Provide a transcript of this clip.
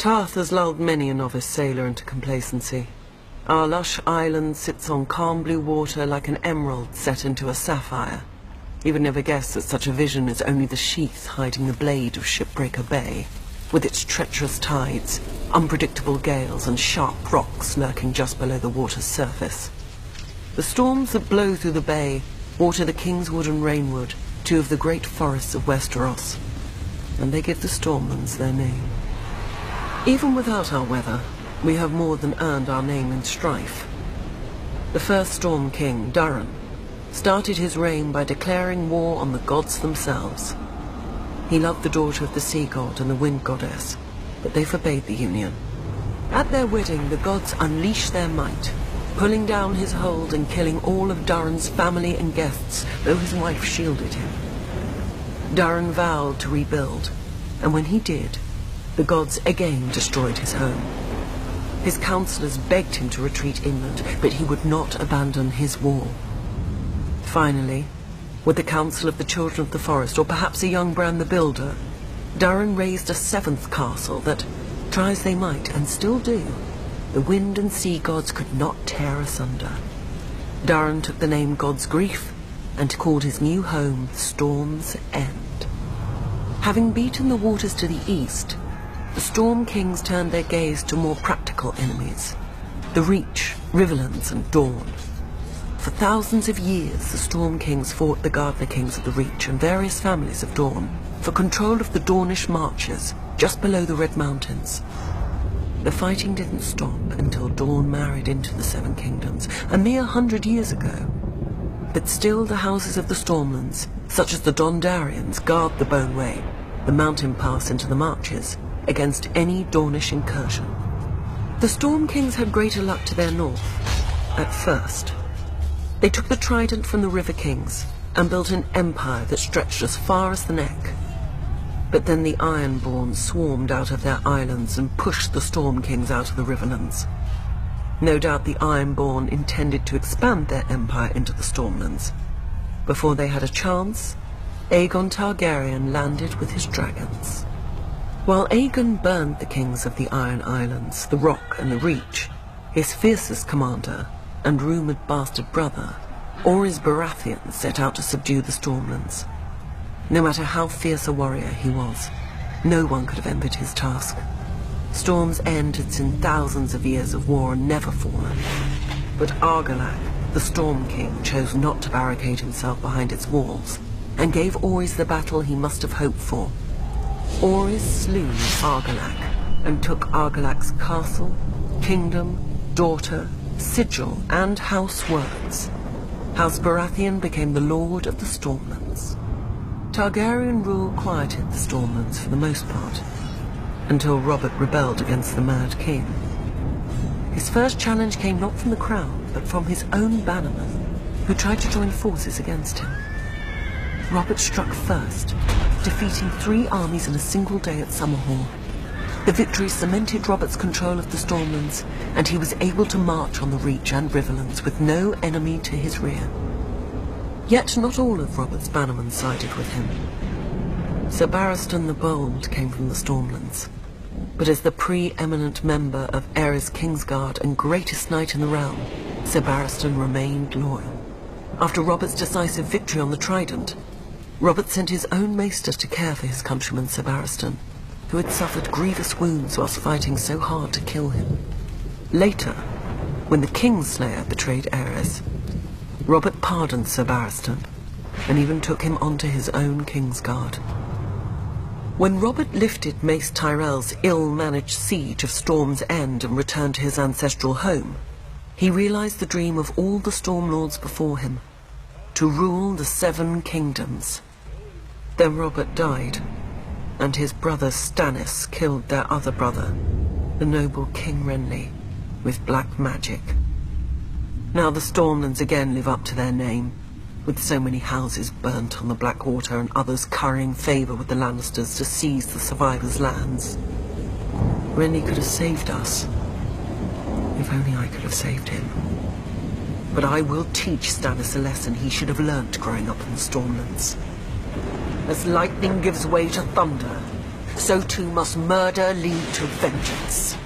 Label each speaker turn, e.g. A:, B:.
A: Tarth has lulled many a novice sailor into complacency. Our lush island sits on calm blue water like an emerald set into a sapphire. You would never guess that such a vision is only the sheath hiding the blade of Shipbreaker Bay, with its treacherous tides, unpredictable gales, and sharp rocks lurking just below the water's surface. The storms that blow through the bay water the Kingswood and Rainwood, two of the great forests of Westeros, and they give the Stormlands their name. Even without our weather, we have more than earned our name in strife. The first Storm King, Durin, started his reign by declaring war on the gods themselves. He loved the daughter of the sea god and the wind goddess, but they forbade the union. At their wedding, the gods unleashed their might, pulling down his hold and killing all of Durin's family and guests, though his wife shielded him. Durin vowed to rebuild, and when he did, the gods again destroyed his home. His counselors begged him to retreat inland, but he would not abandon his wall. Finally, with the counsel of the Children of the Forest, or perhaps a young Bran the Builder, Durin raised a seventh castle that, try as they might, and still do, the wind and sea gods could not tear asunder. Durin took the name God's Grief and called his new home Storm's End. Having beaten the waters to the east, the Storm Kings turned their gaze to more practical enemies, the Reach, Riverlands, and Dorne. For thousands of years, the Storm Kings fought the Gardener Kings of the Reach and various families of Dorne for control of the Dornish marches just below the Red Mountains. The fighting didn't stop until Dorne married into the Seven Kingdoms, a mere 100 years ago. But still the houses of the Stormlands, such as the Dondarians, guard the Boneway, the mountain pass into the marches, against any Dornish incursion. The Storm Kings had greater luck to their north, at first. They took the trident from the River Kings and built an empire that stretched as far as the neck. But then the Ironborn swarmed out of their islands and pushed the Storm Kings out of the Riverlands. No doubt the Ironborn intended to expand their empire into the Stormlands. Before they had a chance, Aegon Targaryen landed with his dragons. While Aegon burned the kings of the Iron Islands, the Rock and the Reach, his fiercest commander and rumoured bastard brother, Orys Baratheon, set out to subdue the Stormlands. No matter how fierce a warrior he was, no one could have envied his task. Storm's End had seen thousands of years of war and never fallen. But Argilac, the Storm King, chose not to barricade himself behind its walls, and gave Orys the battle he must have hoped for. Orys slew Argilac, and took Argilac's castle, kingdom, daughter, sigil, and house words. House Baratheon became the lord of the Stormlands. Targaryen rule quieted the Stormlands for the most part, until Robert rebelled against the Mad King. His first challenge came not from the crown, but from his own bannermen, who tried to join forces against him. Robert struck first, defeating 3 armies in a single day at Summerhall. The victory cemented Robert's control of the Stormlands, and he was able to march on the Reach and Riverlands with no enemy to his rear. Yet not all of Robert's bannermen sided with him. Sir Barristan the Bold came from the Stormlands, but as the pre-eminent member of Aerys Kingsguard and greatest knight in the realm, Sir Barristan remained loyal. After Robert's decisive victory on the Trident, Robert sent his own maester to care for his countryman Sir Barristan, who had suffered grievous wounds whilst fighting so hard to kill him. Later, when the Kingslayer betrayed Aerys, Robert pardoned Sir Barristan, and even took him onto his own Kingsguard. When Robert lifted Mace Tyrell's ill-managed siege of Storm's End and returned to his ancestral home, he realized the dream of all the Stormlords before him, to rule the 7 kingdoms. Then Robert died, and his brother Stannis killed their other brother, the noble King Renly, with black magic. Now the Stormlands again live up to their name, with so many houses burnt on the Blackwater and others currying favour with the Lannisters to seize the survivors' lands. Renly could have saved us. If only I could have saved him. But I will teach Stannis a lesson he should have learnt growing up in the Stormlands. As lightning gives way to thunder, so too must murder lead to vengeance.